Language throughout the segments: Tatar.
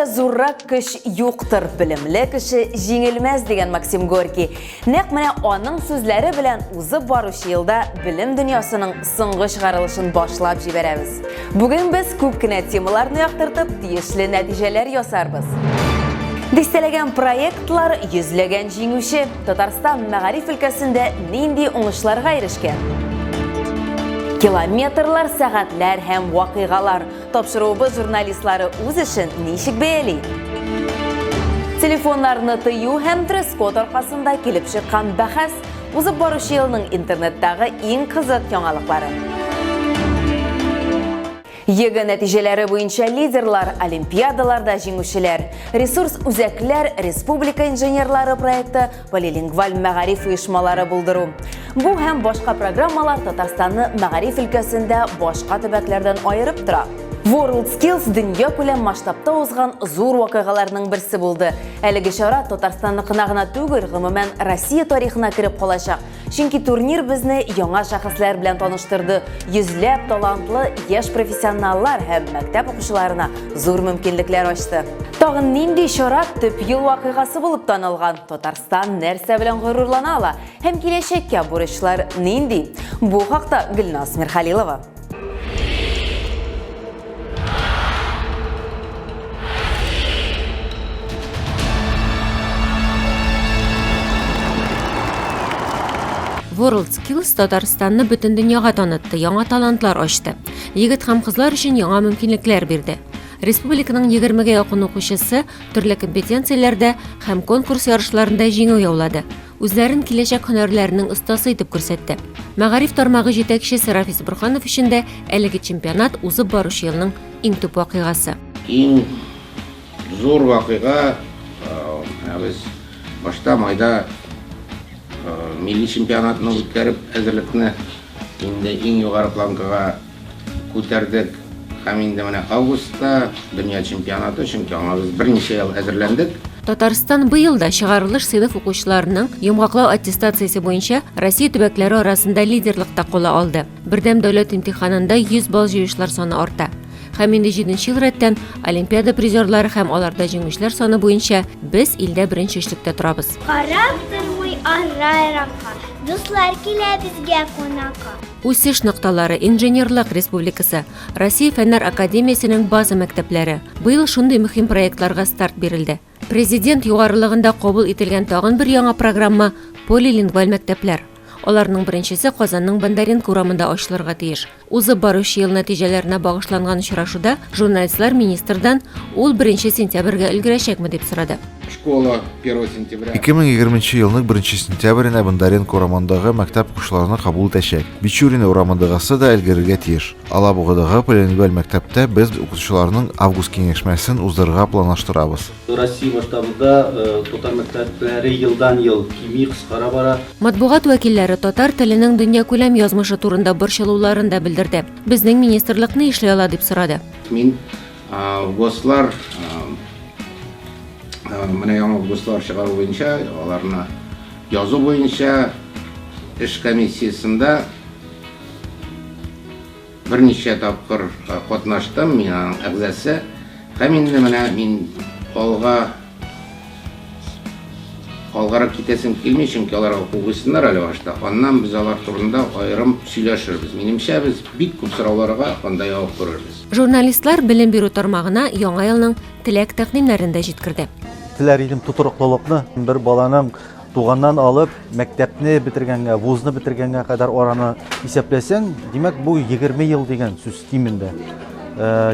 Әлбәттә, зуррак көч юктыр, билемле кеше җиңелмәс дигән Максим Горький. Нәкъ менә аның сүзләре белән узып баручы елда билем дөньясының соңгы чыгарылышын башлап җибәрәбез. Бүген без күп кенә темаларны яктыртып, тиешле нәтиҗәләр ясарбыз. Дистәләгән проектлар, йөзләгән җиңүче, Татарстан мәгариф өлкәсендә нинди уңышларга ирешкән? Километрлар, сәгатьләр һәм вакыйгалар. Тапшыруыбыз журналистлары үз эшен ничек бәяли? Телефоннарны тыю һәм дресс-код аркасында килеп чыккан бәхәс, узып баручы елның интернеттагы иң кызык яңалыклары. Егы нәтиҗәләре буенча лидерлар, олимпиадаларда җиңүчеләр, ресурс үзәкләр, республика инженерлары проекты, полилингваль мәгариф оешмалары булдыру. Бу һәм башка программалар Татарстанны мәгариф өлкәсендә башка төбәкләрдән аерып тора. WorldSkills дөнья күләм масштабта узган зур вакыйгаларның берсе булды. Әлеге чара Татарстанныкына гына түгел, гомумән Россия тарихына кирип калачак. Чөнки турнир безне яңа шәхесләр белән таныштырды. Йөзләп талантлы яшь профессионаллар һәм мәктәп укучыларына зур мөмкинлекләр ачты. Тагын нинди чара төп ел вакыйгасы булып танылган? Татарстан нәрсә белән горурлана ала? Һәм киләчәккә бурычлар нинди? Бу хакта Гөлназ Мирхәлилова. WorldSkills Татарстанны бөтен дөньяга танытты, яңа талантлар ачты. Егет һәм кызлар өчен яңа мөмкинлекләр бирде. Республиканың 20-гә якын укучысы төрле компетенцияләрдә һәм конкурс ярышларында җиңү яулады. Үзләрен киләчәк һөнәрләренең остасы итеп күрсәтте. Мәгариф тармагы җитәкчесе Рафис Бурханов өчен дә әлеге чемпионат узып баручы елның иң төп вакыйгасы. Иң зур вакыйга без башта майда милли чемпионатны үткәреп әзерлекне инде иң югары планкага күтәрдек. Һәм инде менә августта дөнья чемпионаты өчен без берничә ел әзерләндек. Татарстан быел да чыгарылыш сыйныф укучыларының йомгаклау аттестациясе буенча Россия төбәкләре арасында лидерлыкта кула алды. Бердәм дәүләт имтиханында 100 балл җыючылар саны арта. Һәм инде 7нче ел рәттән Олимпиада призерлары һәм аларда җиңүчеләр саны буенча без илдә беренче өчлектә торабыз. Карап тормый аррайракка, дуслар килә безгә кунакка. Үсеш нокталары Инженерлык республикасы, Россия фәннәр академиясенең база мәктәпләре. Быел шундый мөһим проектларга старт бирелде. Президент югарылыгында кабул ителгән тагын бер яңа программа полилингваль мәктәпләр. Аларның беренчесе Казанның Бондаренко урамында ачылырга тиеш. Узып баручы ел нәтиҗәләренә багышланган очрашуда журналистлар министрдан ул 1 сентябрьгә өлгерәчәкме дип сорады. Школа 1 сентября. 2020 елның 1 сентябренә Бондаренко урамындагы мәктәп укучыларны кабул итәчәк. Бичурина урамындагысы да өлгерергә тиеш. Алабугадагы полилингваль мәктәптә без укучыларның август киңәшмәсен уздырырга планлаштырабыз. Россия масштабында татар мәктәпләре елдан-ел кими кыскара бара. Матбугат вәкилләре татар теленең дөнья күләм язмышы турында борчылуларын да белдерде. Безнең министрлыкны эшләй ала дип сорады. Мин гослар менә яңа гослар чыгару буенча, аларны язу буенча эш комиссиясында берничә тапкыр катнаштым, мин әгъзасы. Һәм инде менә мин алгарак китәсем килми, чөнки алар укучылар әле башта. Аннан без алар турында аерым сөйләшербез. Минемчә без бик күп сорауларга анда җавап күрербез. Журналистлар белем бирү тармагына яңа елның теләк тәкъдимнәрен дә җиткерде. Теләр идем тотрыклылыкны, бер баланың туганнан алып, мәктәпне битергәнгә, вузны битергәнгә кадәр араны исәпләсәң, димәк бу 20 ел дигән сүз кимендә.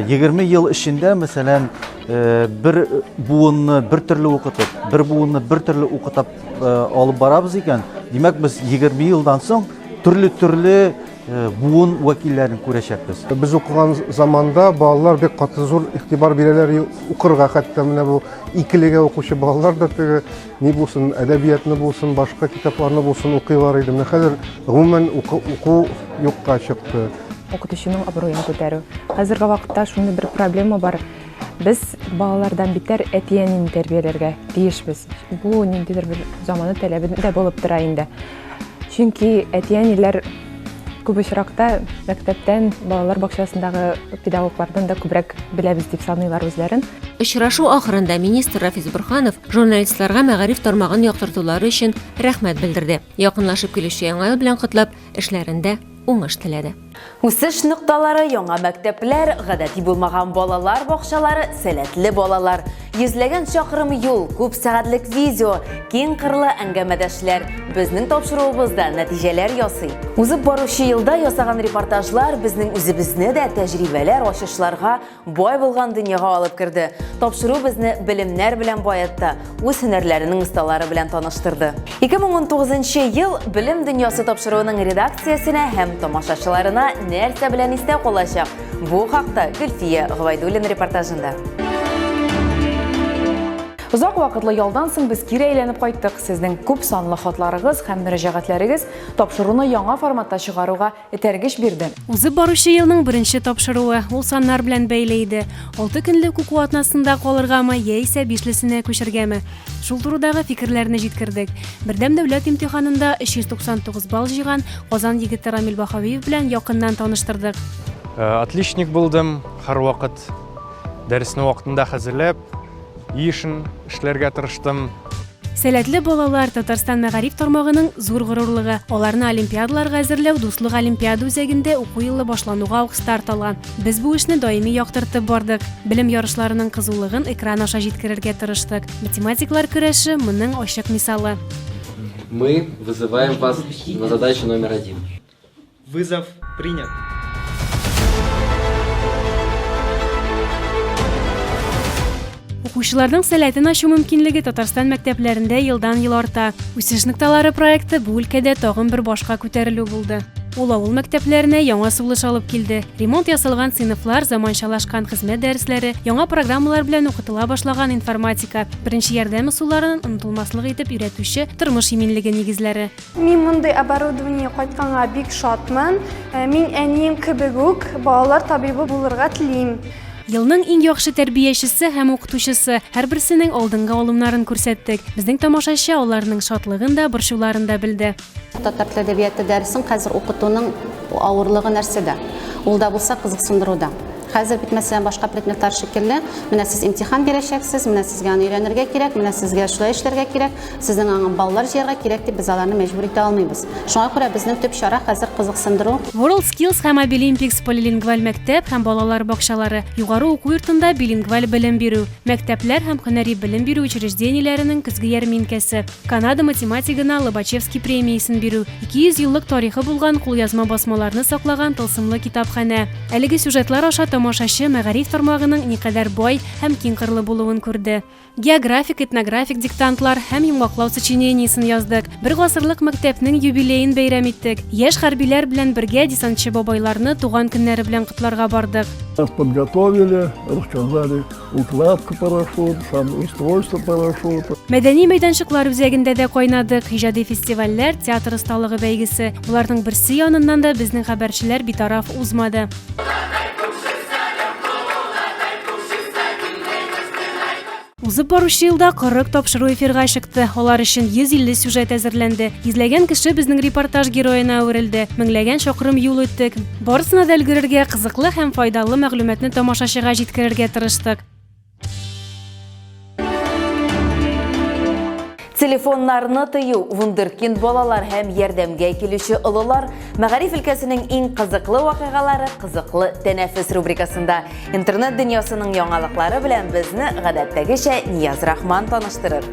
20 ел эчендә, мәсәлән, бер буынны бер төрле укытып, бер буынны бер төрле укытып алып барабыз икән, димәк без 20 елдан соң төрле буын вәкилләрен күрәчәкбез. Без укыган заманда балалар бик каты зур игътибар бирәләр укырга, хәтта менә бу икелегә укучы балалар да теге ни булсын, әдәбиятны булсын, башка китапларны булсын укыйлар иде. Менә хәзер гомумән уку юкка чыкты. Укытучының абруен күтәрү. Хәзерге вакытта шундый бер проблема бар. Без балалардан битәр әтиянен тәрбияләргә тиешбез. Бу ниндидер бер заманы таләбе дә булып тора инде. Чөнки әтиянеләр күп очракта мәктәптән, балалар бакчасындагы педагоглардан да күбрәк беләбез дип саныйлар үзләрен. Очрашу ахырында министр Рафис Бурханов журналистларга мәгариф тармагын яктыртулары өчен рәхмәт белдерде. Якынлашып килүче яңа ел белән котлап, эшләрендә уңыш теләде. Үсеш нукталары, яңа мәктәпләр, гадәти булмаган балалар бакчалары, сәләтле балалар, йөзләгән чакрым юл, күп сәгатьлек видео, киң кырлы әңгәмәдәшләр безнең тапшыруыбызда нәтиҗәләр ясый. Узып баручы елда ясаган репортажлар безнең үзебезне дә тәҗрибәләр, ачышларга, бай булган дөньяга алып керде. Тапшыру безне белемнәр белән баятты, үз һөнәрләренең осталары белән таныштырды. 2019 ел белем дөньясы тапшыруының редакциясенә һәм тамашачыларына нәрсә белән истә калачак? Бу хакта Гөлфия Гывайдуллина репортажында. Узак вакытлы ялдан соң без кире әйләнеп кайттык. Сезнең күп санлы хатларыгыз һәм мөрәҗәгатьләрегез тапшыруны яңа форматта чыгаруга этәргеч бирде. Узып баручы елның беренче тапшыруы ул саннар белән бәйле иде. 6 көнлек уку атнасында калыргамы яисә 5лесенә күчергәме? Шул турыдагы фикерләрне җиткердек. Бердәм дәүләт имтиханында 399 балл җыйган Казан егете Рамил Бахавиев белән якыннан таныштырдык. Отличник булдым, һәрвакыт дәресне вакытында хәзерләп, ишен эшләргә тырыштым. Сәләтле балалар Татарстан мәгариф тармагының зур горурлыгы. Аларны олимпиадаларга әзерләү дуслык олимпиада үзәгендә уку елы башлануга ук старт алган. Без бу эшне даими яктыртып бардык. Белем ярышларының кызулыгын экран аша җиткерергә тырыштык. Математиклар көрәше моның ачык мисалы. Мы вызываем вас на задачу номер 1. Вызов принят. Укучыларның сәләтен ачу мөмкинлеге Татарстан мәктәпләрендә елдан-ел арта. Үсеш нокталары проекты бу өлкәдә тагын бер башка күтәрелү булды. Ул авыл мәктәпләренә яңа сулыш алып килде. Ремонт ясалган сыйныфлар, заманчалашкан хезмәт дәресләре, яңа программалар белән укытыла башлаган информатика, беренче ярдәм ысулларын онытылмаслык итеп өйрәтүче тормыш иминлеге нигезләре. Мин мондай оборудование кайтканга бик шатмын. Мин әнием кебек үк балалар табибы булырга телим. Елның иң яхшы тәрбиячесе һәм укытучысы һәрберсенең алдынгы алымнарын күрсәттек. Безнең тамашачы аларның шатлыгын да, борчуларын да белде. Татар теле әдәбияты дәресен хәзер укытуның авырлыгы нәрсәдә? Ул да булса кызыксындыруда. Хәзер бит мәсәлән башка предметлар шикелле, менә сез имтихан бирәчәксез, менә сезгә аны өйрәнергә кирәк, менә сезгә шулай эшләргә кирәк, сезнең аңа баллар җыярга кирәк дип без аларны мәҗбүр итә алмыйбыз. Шуңа күрә безнең төп чара хәзер кызыксындыру. World Skills һәм Olympics полилингваль мәктәп һәм балалар бакчалары, югары уку йортында билингваль белем бирү, мәктәпләр һәм һөнәри белем бирү учреждениеләренең көзге ярминкәсе, Канада математигына Лобачевский премиясын бирү, 200 еллык тарихы булган кулъязма басмаларны саклаган тылсымлы китапханә. Әлеге сюжетлар аша тамашачы мәгариф тармагының никадәр бай һәм киң кырлы булуын күрде. Географик, этнографик диктантлар һәм йомгаклау сочинениесен яздык. Бер гасырлык мәктәпнең юбилеен бәйрәм иттек. Яшь хәрбиләр белән бергә десантчы бабайларны туган көннәре белән котларга бардык. Подготовили, рассказали укладку парашюта, сам устройство парашюта. Мәдәни мәйданчыклар үзәгендә дә кайнадык. Иҗади фестивальләр, театр осталыгы бәйгесе. Буларның берсе яныннан да безнең хәбәрчеләр битараф узмады. Узып баручы елда 40 тапшыру эфирга чыкты. Алар өчен 150 сюжет әзерләнде. Йөзләгән кеше безнең репортаж героена әверелде. Меңләгән чакрым юл үттек. Барысына да өлгерергә, кызыклы һәм файдалы мәгълүматны тамашачыга җиткерергә тырыштык. Телефоннарны тыю, вундеркинд балалар һәм ярдәмгә килүче олылар, мәгариф өлкәсенең иң кызыклы вакыйгалары кызыклы тәнәфес рубрикасында. Интернет дөньясының яңалыклары белән безне гадәттәгечә Нияз Рахман таныштырыр.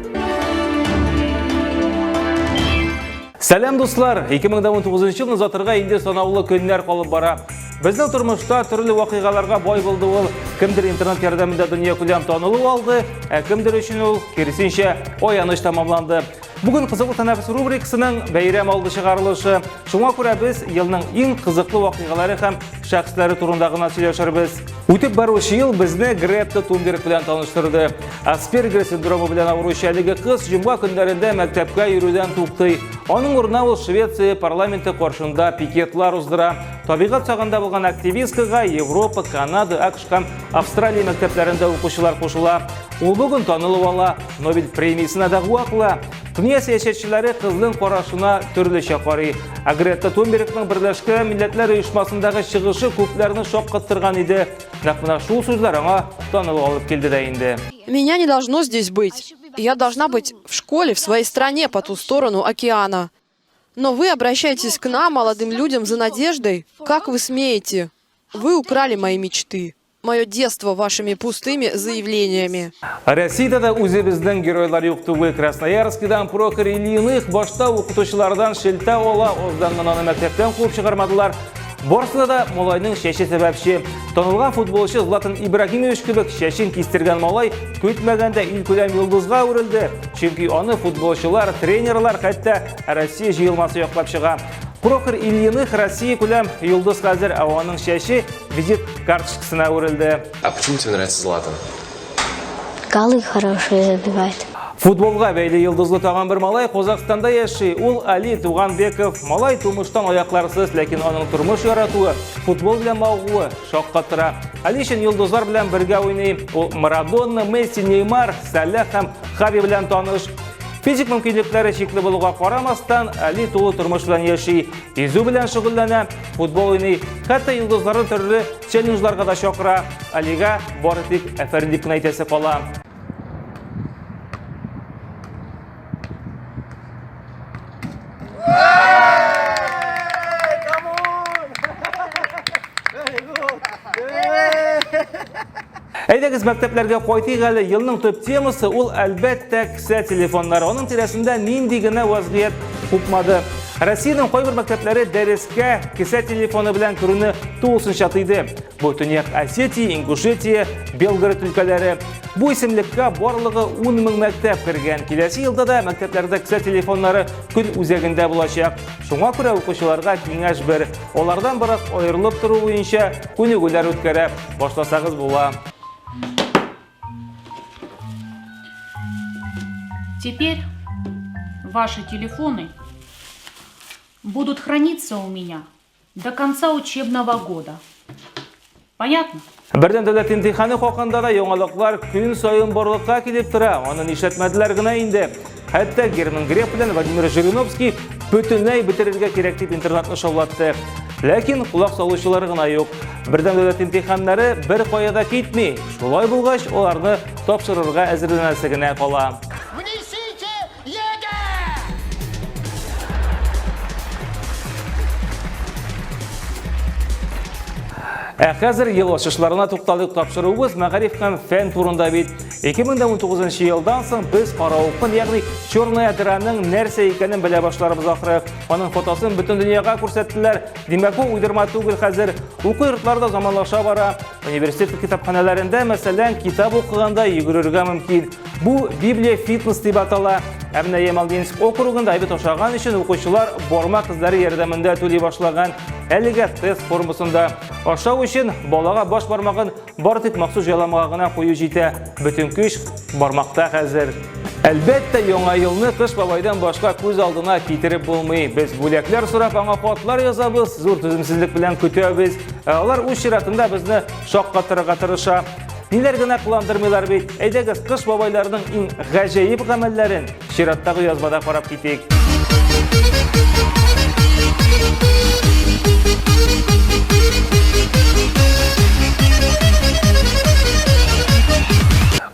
Сәлам дуслар, 2019 елны затырга инде санаулы көннәр калып бара. Безнең тормышта төрле вакыйгаларга бай булды ул. Кемдер интернет ярдәмендә дөнья күләм танылу алды, ә кемдер өчен ул киресенчә аяныч тамамланды. Бүген кызыклы тәнәфес рубрикасының бәйрәм алды чыгарылышы. Шуңа күрә без елның иң кызыклы вакыйгалары һәм шәхесләре турында гына сөйләшербез. Үтеп баручы ел безне Гретта Тунберг белән таныштырды. Аспергер синдромы белән авыручы әлеге кыз җомга көннәрендә мәктәпкә йөрүдән туктый. Аның урынына ул Швеция парламенты каршында пикетлар уздыра. Табигать сагында булган активисткага Европа, Канада, АКШ һәм Австралия мәктәпләрендә укучылар кушыла. Ул бүген танылып ала, Нобель премиясына да куакла. Dünya siyasətçiləri qızılın qorашына türlüçə qarı. Greta Thunberg'nin Birləşmiş Millətlər Uyuşmasınдағы шығышы көпlərini шок қаттырған еді. Нақмына шул сөзләр аңа танылып алып келді дә инде. Меня не должно здесь быть. Я должна быть в школе, в своей стране, по ту сторону океана. Но вы обращаетесь к нам, молодым людям, за надеждой. Как вы смеете? Вы украли мои мечты. Мое детство вашими пустыми заявлениями. Россияда да үзебезден геройлар юктугы. Красноярскидан Прохор Ильиных башта укытучылардан шелте ола озданнан аны мәктептен куып чыгармадылар. Борсында да малайның шәші сәбәпші. Танылған футболшы Златан Ибрагимович кебек шәшін кистергән малай көтмәгәндә илкүләм йолдызга үрелде. Чөнки аны футболчылар, тренерлар, хәтта Россия җыелмасы яклап чыга. Прохор Ильиных Россия күләм йолдыз хәзер, ә аның шәші визит карточкасына үрелде. А почему тебе нравится Златан? Голы хорошие забивает. Футболга бәйле йолдызлы таган бер малай Казахстанда яши. Ул Али Туганбеков. Малай тумыштан аякларсыз, ләкин аның тормыш яратуы, футбол белән мавыгуы шаккатыра. Али өчен йолдызлар белән бергә уйный. Ул Марадона, Месси, Неймар, Салах һәм Хави белән таныш. Физик мөмкинлекләре чикле булуга карамастан, Али тулы тормыш белән яши. Йөзү белән шөгыльләнә, футбол уйный. Хәтта йолдызларын төрле челленджларга да чакыра. Алига бары тик әфәрин дип кенә әйтәсе кала. Әйдәгез мәктәпләргә кайтыйк әле. Елның төп темасы ул әлбәттә кесә телефоннары. Аның тирәсендә нинди генә вазгыять купмады. Россиянең кайбер мәктәпләре дәрескә кесә телефоны белән күрүне тулысынча тыйды. Бу Төньяк Осетия, Ингушетия, Белгород өлкәләре. Бу исемлеккә барлыгы 10 000 мәктәп кергән. Киләсе елда да мәктәпләрдә кесә телефоннары көн үзәгендә булачак. Шуңа күрә укучыларга киңәш бер. Алардан бирок аерылып тору буенча күнегүләр үткәрә башласагыз була. Теперь ваши телефоны будут храниться у меня до конца учебного года. Понятно? Бердән дәүләт имтиханы хакында да яңалыклар көн сайын барлыкка килеп тора. Аны ишетмәделәр генә инде. Хәтта Герман Греф белән Владимир Жириновский бөтенләй бетерергә кирәк дип интернетны шаулатты. Ләкин кулак салучылар гына юк. Бердән дәүләт имтиханнары бер каяда китми. Шулай булгач, аларны тапшырырга әзерләнәсе генә кала. Хәзер ел ачышларына тукталып тапшыруыбыз мәгариф һәм фән турында бит. 2019 елдан соң без каравыкны, ягъни черная дыраның нәрсә икәнен белә башларыбыз ахры. Аның фотосын бөтен дөньяга күрсәттеләр. Димәк, бу уйдырма түгел хәзер. Уку йортларда заманлаша бара. Университет китапханәләрендә, мәсәлән, китап укыганда йөгерергә мөмкин. Бу Библия фитнес дип атала. Әмнә Ямал-Ненецк округында әйбет ашаган өчен укучылар барма кызлары ярдәмендә түли башлаган. Әлегә тест формасында ашау өчен балага баш бармагын бар тик махсус яламага гына кую җитә. Бөтен көч бармакта хәзер. Әлбәттә, яңа елны кыш бабайдан башка күз алдына китереп булмый. Без бүләкләр сорап аңа хатлар язабыз, зур түземсезлек белән көтәбез. Алар үз чиратында безне шаккатырга тырыша. Ниләр генә кыландырмыйлар бит. Әйдәгез кыш бабайларының иң гаҗәеп гамәлләрен чираттагы язмада карап китик.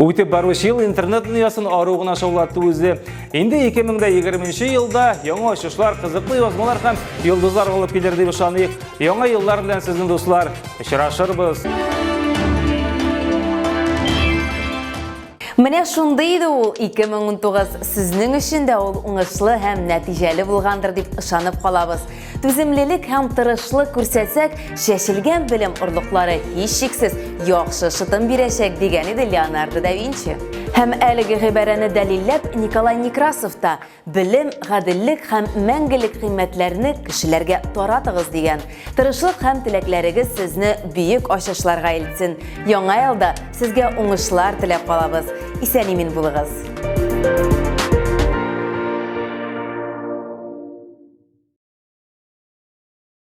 Үтеп баручы ел интернет дөньясын аругына шаулатты үзе. Инде 2020 елда яңа ачышлар, кызыклы язмалар һәм йолдызлар алып килер дип ышаныйк. Яңа еллар белән сезнең дуслар, очрашырбыз. Менә шундый иде ул 2019 сезнең өчен дә ул уңышлы һәм нәтиҗәле булгандыр дип ышанып калабыз. Түземлелек һәм тырышлык күрсәтсәк, шәшелгән белем орлыклары һичшиксез яхшы шытым бирәчәк дигән иде Леонардо да Винчи. Һәм әлеге гыйбарәне дәлилләп Николай Некрасов та белем, гаделлек һәм мәңгелек кыйммәтләрне кешеләргә таратыгыз дигән. Тырышлык һәм теләкләрегез сезне бөек ачышларга илтсен. Яңа елда сезгә уңышлар теләп калабыз. Исән-имин булыгыз.